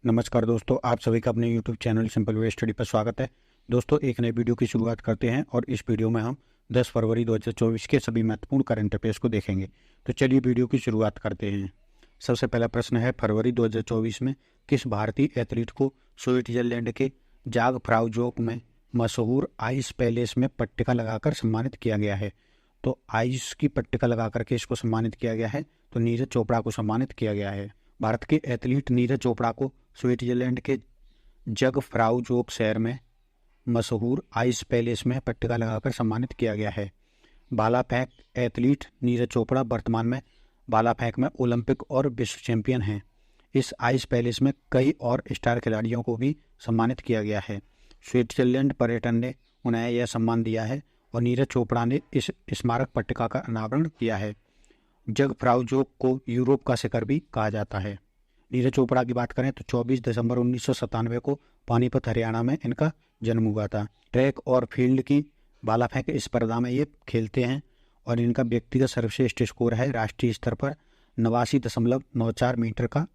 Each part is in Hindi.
नमस्कार दोस्तों, आप सभी का अपने YouTube channel simple way study पर स्वागत है। दोस्तों, एक नए वीडियो की शुरुआत करते हैं और इस वीडियो में हम 10 फरवरी 2024 के सभी महत्वपूर्ण करंट अफेयर्स को देखेंगे। तो चलिए वीडियो की शुरुआत करते हैं। सबसे पहला प्रश्न है, फरवरी 2024 में किस भारतीय एथलीट को स्विट्जरलैंड के जाग फ्राउ जोक में मशहूर आइस पैलेस में पट्टिका लगाकर सम्मानित किया गया है? तो आइस की पट्टिका लगा करके इसको सम्मानित किया गया है, तो नीरज चोपड़ा को सम्मानित किया गया है। भारत के एथलीट नीरज चोपड़ा को स्विट्जरलैंड के जग फ्राउ जोक शहर में मशहूर आइस पैलेस में पट्टिका लगाकर सम्मानित किया गया है। भाला फेंक एथलीट नीरज चोपड़ा वर्तमान में भाला फेंक में ओलंपिक और विश्व चैंपियन हैं। इस आइस पैलेस में कई और स्टार खिलाड़ियों को भी सम्मानित किया गया है। स्विट्जरलैंड पर्यटन ने उन्हें यह सम्मान दिया है और नीरज चोपड़ा ने इस स्मारक पट्टिका का अनावरण किया है। जग फ्राउ जोक को यूरोप का शिखर भी कहा जाता है। नीरज चोपड़ा की बात करें तो 24 दिसंबर 1997 को पानीपत हरियाणा में इनका जन्म हुआ था। ट्रैक और फील्ड की भाला फेंक स्पर्धा में ये खेलते हैं और इनका व्यक्तिगत सर्वश्रेष्ठ स्कोर है राष्ट्रीय स्तर पर 89.94 मीटर का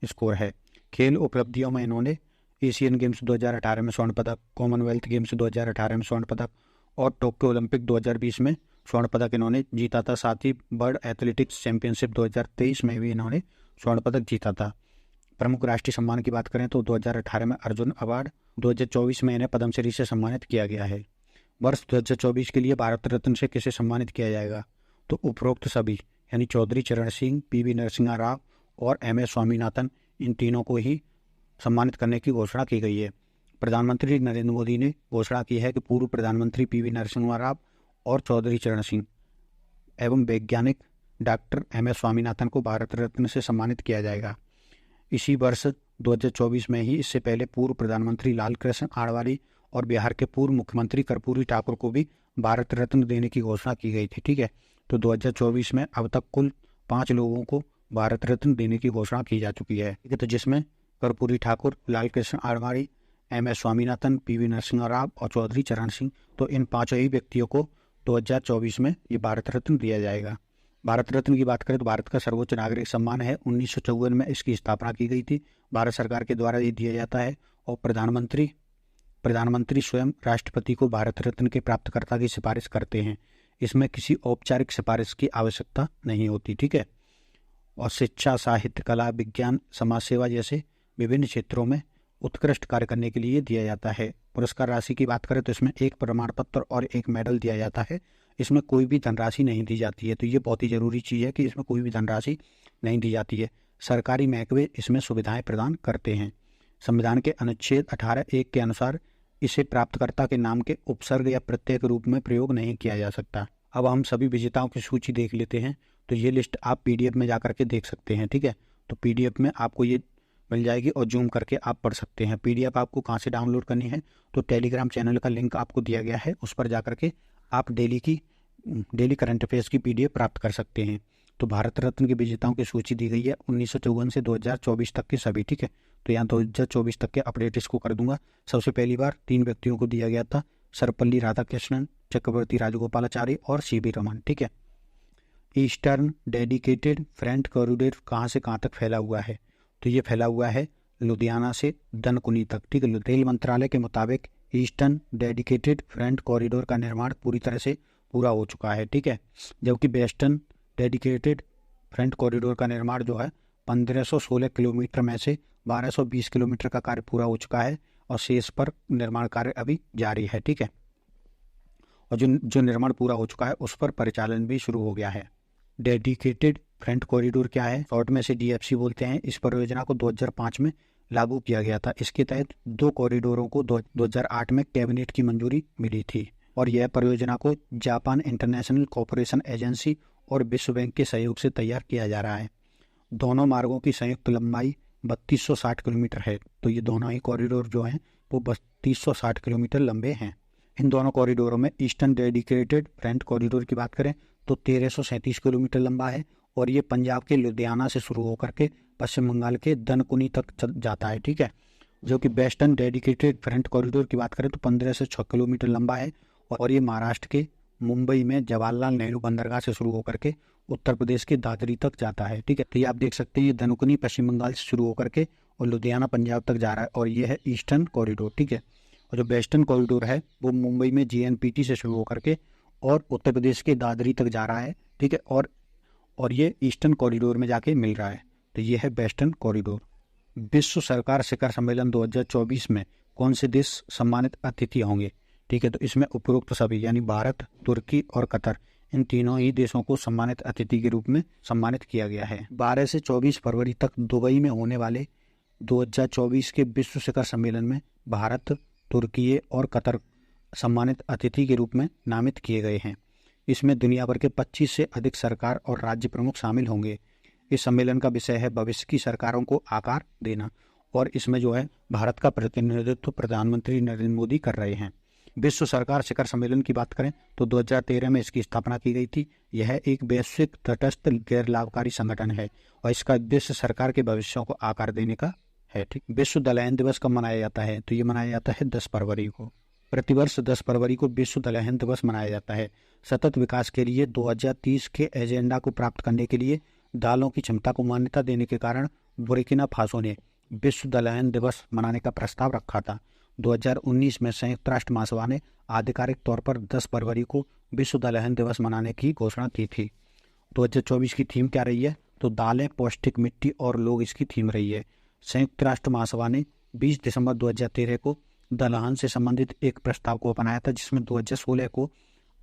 स्कोर है। खेल उपलब्धियों में इन्होंने एशियन गेम्स 2018 में स्वर्ण पदक, कॉमनवेल्थ गेम्स 2018 में स्वर्ण पदक और टोक्यो ओलंपिक 2020 में स्वर्ण पदक इन्होंने जीता था। साथ ही वर्ल्ड एथलेटिक्स चैंपियनशिप 2023 में भी इन्होंने स्वर्ण पदक जीता था। प्रमुख राष्ट्रीय सम्मान की बात करें तो 2018 में अर्जुन अवार्ड, 2024 में इन्हें पद्मश्री से सम्मानित किया गया है। वर्ष 2024 के लिए भारत रत्न से किसे सम्मानित किया जाएगा? तो उपरोक्त सभी यानी चौधरी चरण सिंह, पीवी नरसिम्हा राव और एम.एस. स्वामीनाथन, इन तीनों को ही सम्मानित करने की घोषणा की गई है। प्रधानमंत्री नरेंद्र मोदी ने घोषणा की है कि पूर्व प्रधानमंत्री पीवी नरसिम्हा राव और चौधरी चरण सिंह एवं वैज्ञानिक डॉक्टर एम.एस. स्वामीनाथन को भारत रत्न से सम्मानित किया जाएगा। इसी वर्ष 2024 में ही इससे पहले पूर्व प्रधानमंत्री लाल कृष्ण आडवाणी और बिहार के पूर्व मुख्यमंत्री कर्पूरी ठाकुर को भी भारत रत्न देने की घोषणा की गई थी। ठीक है, तो 2024 में अब तक कुल 5 लोगों को भारत रत्न देने की घोषणा की जा चुकी है। ठीक है, तो जिसमें कर्पूरी ठाकुर, लाल कृष्ण आडवाणी, एम.एस. स्वामीनाथन, पीवी नरसिम्हा राव और चौधरी चरण सिंह, तो इन 5 ही व्यक्तियों को 2024 में ये भारत रत्न दिया जाएगा। भारत रत्न की बात करें तो भारत का सर्वोच्च नागरिक सम्मान है। 1954 में इसकी स्थापना की गई थी। भारत सरकार के द्वारा ये दिया जाता है और प्रधानमंत्री स्वयं राष्ट्रपति को भारत रत्न के प्राप्तकर्ता की सिफारिश करते हैं। इसमें किसी औपचारिक सिफारिश की आवश्यकता नहीं होती। ठीक है, और शिक्षा, साहित्य, कला, विज्ञान, समाज सेवा जैसे विभिन्न क्षेत्रों में उत्कृष्ट कार्य करने के लिए दिया जाता है। पुरस्कार राशि की बात करें तो इसमें एक प्रमाण पत्र और एक मेडल दिया जाता है। इसमें कोई भी धनराशि नहीं दी जाती है। तो ये बहुत ही ज़रूरी चीज़ है कि इसमें कोई भी धनराशि नहीं दी जाती है। सरकारी महकमे इसमें सुविधाएं प्रदान करते हैं। संविधान के अनुच्छेद 18(1) के अनुसार इसे प्राप्तकर्ता के नाम के उपसर्ग या प्रत्यय के रूप में प्रयोग नहीं किया जा सकता। अब हम सभी विजेताओं की सूची देख लेते हैं। तो ये लिस्ट आप PDF में जा करके देख सकते हैं। ठीक है, तो PDF में आपको ये मिल जाएगी और जूम करके आप पढ़ सकते हैं। PDF आपको कहाँ से डाउनलोड करनी है? तो टेलीग्राम चैनल का लिंक आपको दिया गया है, उस पर जा करके आप डेली करंट अफेयर्स की PDF प्राप्त कर सकते हैं। तो भारत रत्न के विजेताओं की सूची दी गई है 1954 से 2024 तक के सभी। ठीक है, तो यहाँ 2024 तक के अपडेट इसको कर दूंगा। सबसे पहली बार 3 व्यक्तियों को दिया गया था, सर्वपल्ली राधाकृष्णन, चक्रवर्ती राजगोपालाचारी और CB रमन। ठीक है, ईस्टर्न डेडिकेटेड फ्रेंट कॉरिडोर कहाँ से कहाँ तक फैला हुआ है? तो ये फैला हुआ है लुधियाना से दनकुनी तक। ठीक है, रेल मंत्रालय के मुताबिक ईस्टर्न डेडिकेटेड फ्रेंट कॉरिडोर का निर्माण पूरी तरह से पूरा हो चुका है। ठीक है, जबकि वेस्टर्न डेडिकेटेड फ्रंट कॉरिडोर का निर्माण जो है 1516 किलोमीटर में से 1220 किलोमीटर का कार्य पूरा हो चुका है और शेष पर निर्माण कार्य अभी जारी है। ठीक है, और जो निर्माण पूरा हो चुका है उस पर परिचालन भी शुरू हो गया है। डेडिकेटेड फ्रंट कॉरिडोर क्या है? शॉर्ट में से DFC बोलते हैं। इस परियोजना को 2005 में लागू किया गया था। इसके तहत 2 कॉरिडोरों को 2008 में कैबिनेट की मंजूरी मिली थी और यह परियोजना को जापान इंटरनेशनल कोऑपरेशन एजेंसी और विश्व बैंक के सहयोग से तैयार किया जा रहा है। दोनों मार्गों की संयुक्त लंबाई 3260 किलोमीटर है। तो ये दोनों ही कॉरिडोर जो हैं वो 3260 किलोमीटर लंबे हैं। इन दोनों कॉरिडोरों में ईस्टर्न डेडिकेटेड फ्रंट कॉरिडोर की बात करें तो 1337 किलोमीटर लंबा है और ये पंजाब के लुधियाना से शुरू होकर के पश्चिम बंगाल के दनकुनी तक जाता है। ठीक है, जो कि वेस्टर्न डेडिकेटेड फ्रंट कॉरिडोर की बात करें तो 15 से 6 किलोमीटर लंबा है और ये महाराष्ट्र के मुंबई में जवाहरलाल नेहरू बंदरगाह से शुरू होकर के उत्तर प्रदेश के दादरी तक जाता है। ठीक है, तो ये आप देख सकते हैं, ये दनुकनी पश्चिम बंगाल से शुरू होकर के और लुधियाना पंजाब तक जा रहा है, और ये है ईस्टर्न कॉरिडोर। ठीक है, और जो वेस्टर्न कॉरिडोर है वो मुंबई में JNPT से शुरू होकर के और उत्तर प्रदेश के दादरी तक जा रहा है। ठीक है, और ये ईस्टर्न कॉरिडोर में जाके मिल रहा है। तो ये है वेस्टर्न कॉरिडोर। विश्व सरकार शिखर सम्मेलन 2024 में कौन से देश सम्मानित अतिथि होंगे? ठीक है, तो इसमें उपरोक्त सभी यानी भारत, तुर्की और कतर, इन तीनों ही देशों को सम्मानित अतिथि के रूप में सम्मानित किया गया है। 12 से 24 फरवरी तक दुबई में होने वाले 2024 के विश्व शिखर सम्मेलन में भारत, तुर्की और कतर सम्मानित अतिथि के रूप में नामित किए गए हैं। इसमें दुनिया भर के 25 से अधिक सरकार और राज्य प्रमुख शामिल होंगे। इस सम्मेलन का विषय है भविष्य की सरकारों को आकार देना, और इसमें जो है भारत का प्रतिनिधित्व प्रधानमंत्री नरेंद्र मोदी कर रहे हैं। विश्व सरकार शिखर सम्मेलन की बात करें तो 2013 में इसकी स्थापना की गई थी। यह एक वैश्विक तटस्थ गैर लाभकारी संगठन है और इसका उद्देश्य सरकार के भविष्यों को आकार देने का है। ठीक, विश्व दलहन दिवस कब मनाया जाता है? तो ये मनाया जाता है 10 फरवरी को। प्रतिवर्ष 10 फरवरी को विश्व दलहन दिवस मनाया जाता है। सतत विकास के लिए 2030 के एजेंडा को प्राप्त करने के लिए दालों की क्षमता को मान्यता देने के कारण बुर्किना फासो ने विश्व दलहन दिवस मनाने का प्रस्ताव रखा था। 2019 में संयुक्त राष्ट्र महासभा ने आधिकारिक तौर पर 10 फरवरी को विश्व दलहन दिवस मनाने की घोषणा की थी। 2024 की थीम क्या रही है? तो दालें, पौष्टिक मिट्टी और लोग इसकी थीम रही है। संयुक्त राष्ट्र महासभा ने 20 दिसंबर 2013 को दलहन से संबंधित एक प्रस्ताव को अपनाया था, जिसमें 2016 को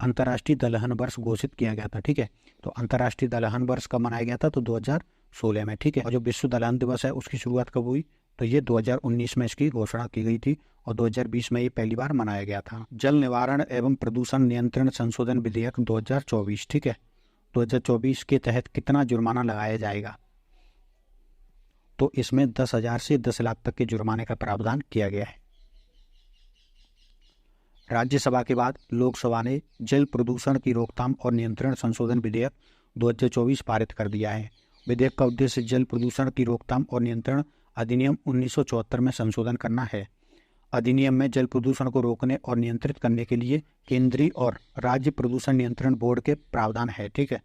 अंतर्राष्ट्रीय दलहन वर्ष घोषित किया गया था। ठीक है, तो अंतर्राष्ट्रीय दलहन वर्ष कब मनाया गया था? तो 2016 में। ठीक है, और जो विश्व दलहन दिवस है उसकी शुरुआत कब हुई? तो ये 2019 में इसकी घोषणा की गई थी और 2020 में ये पहली बार मनाया गया था। जल निवारण एवं प्रदूषण नियंत्रण संशोधन विधेयक 2024। ठीक है, 2024 के तहत कितना जुर्माना लगाया जाएगा? तो इसमें 10,000 से 10 लाख तक के जुर्माने का प्रावधान किया गया है। राज्यसभा के बाद लोकसभा ने जल प्रदूषण की रोकथाम और नियंत्रण संशोधन विधेयक 2024 पारित कर दिया है। विधेयक का उद्देश्य जल प्रदूषण की रोकथाम और नियंत्रण अधिनियम 1974 में संशोधन करना है। अधिनियम में जल प्रदूषण को रोकने और नियंत्रित करने के लिए केंद्रीय और राज्य प्रदूषण नियंत्रण बोर्ड के प्रावधान है। ठीक है,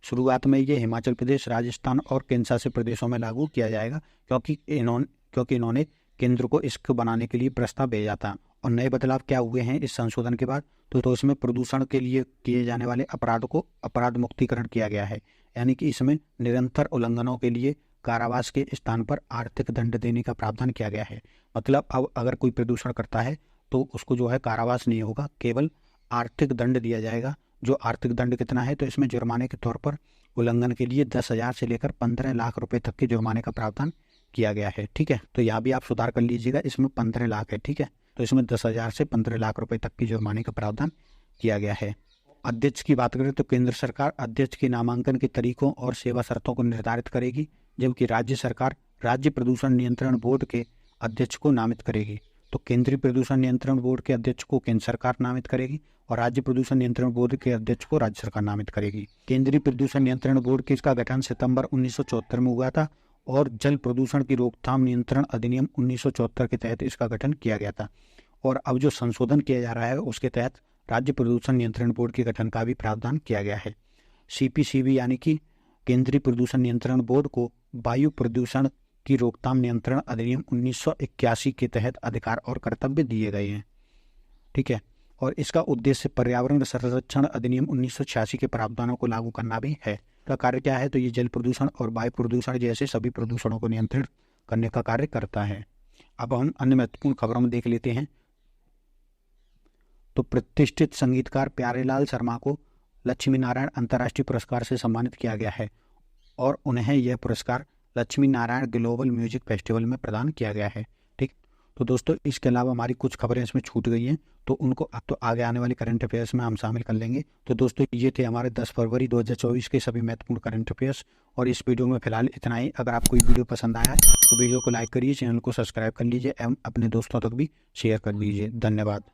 शुरुआत में ये हिमाचल प्रदेश, राजस्थान और केंद्र शासित प्रदेशों में लागू किया जाएगा, क्योंकि इन्होंने केंद्र को इसको बनाने के लिए प्रस्ताव भेजा था। और नए बदलाव क्या हुए हैं इस संशोधन के बाद? तो इसमें प्रदूषण के लिए किए जाने वाले अपराध को अपराध मुक्तिकरण किया गया है, यानी कि इसमें निरंतर उल्लंघनों के लिए कारावास के स्थान पर आर्थिक दंड देने का प्रावधान किया गया है। मतलब अब अगर कोई प्रदूषण करता है तो उसको जो है कारावास नहीं होगा, केवल आर्थिक दंड दिया जाएगा। जो आर्थिक दंड कितना है? तो इसमें जुर्माने के तौर पर उल्लंघन के लिए 10,000 से लेकर 15 लाख रुपए तक के जुर्माने का प्रावधान किया गया है। ठीक है, तो यहाँ भी आप सुधार कर लीजिएगा, इसमें 15 लाख है। ठीक है, तो इसमें 10,000 से 15 लाख रुपए तक की जुर्माने का प्रावधान किया गया है। अध्यक्ष की बात करें तो केंद्र सरकार अध्यक्ष के नामांकन के तरीकों और सेवा शर्तों को निर्धारित करेगी, जबकि राज्य सरकार राज्य प्रदूषण नियंत्रण बोर्ड के अध्यक्ष को नामित करेगी। तो केंद्रीय प्रदूषण नियंत्रण बोर्ड के अध्यक्ष को केंद्र सरकार नामित करेगी और राज्य प्रदूषण नियंत्रण बोर्ड के अध्यक्ष को राज्य सरकार नामित करेगी। केंद्रीय प्रदूषण नियंत्रण बोर्ड के इसका गठन सितंबर 1974 में हुआ था और जल प्रदूषण की रोकथाम नियंत्रण अधिनियम 1974 के तहत इसका गठन किया गया था। और अब जो संशोधन किया जा रहा है उसके तहत राज्य प्रदूषण नियंत्रण बोर्ड के गठन का भी प्रावधान किया गया है। CPCB यानी कि केंद्रीय प्रदूषण नियंत्रण बोर्ड को वायु प्रदूषण की रोकथाम नियंत्रण अधिनियम 1981 के तहत अधिकार और कर्तव्य दिए गए हैं। ठीक है, और इसका उद्देश्य पर्यावरण संरक्षण अधिनियम 1986 के प्रावधानों को लागू करना भी है। का कार्य क्या है? तो ये जल प्रदूषण और वायु प्रदूषण जैसे सभी प्रदूषणों को नियंत्रित करने का कार्य करता है। अब हम अन्य महत्वपूर्ण खबरों में देख लेते हैं। तो प्रतिष्ठित संगीतकार प्यारेलाल शर्मा को लक्ष्मी नारायण अंतर्राष्ट्रीय पुरस्कार से सम्मानित किया गया है और उन्हें यह पुरस्कार Lakshmi Narayan global music festival में प्रदान किया गया है। ठीक, तो दोस्तों इसके अलावा हमारी कुछ खबरें इसमें छूट गई हैं, तो उनको अब तो आगे आने वाली करंट अफेयर्स में हम शामिल कर लेंगे। तो दोस्तों ये थे हमारे 10 फरवरी 2024 के सभी महत्वपूर्ण करंट अफेयर्स, और इस वीडियो में फिलहाल इतना ही। अगर आपको ये वीडियो पसंद आया है तो वीडियो को लाइक करिए, चैनल को सब्सक्राइब कर लीजिए एवं अपने दोस्तों तक भी शेयर कर लीजिए। धन्यवाद।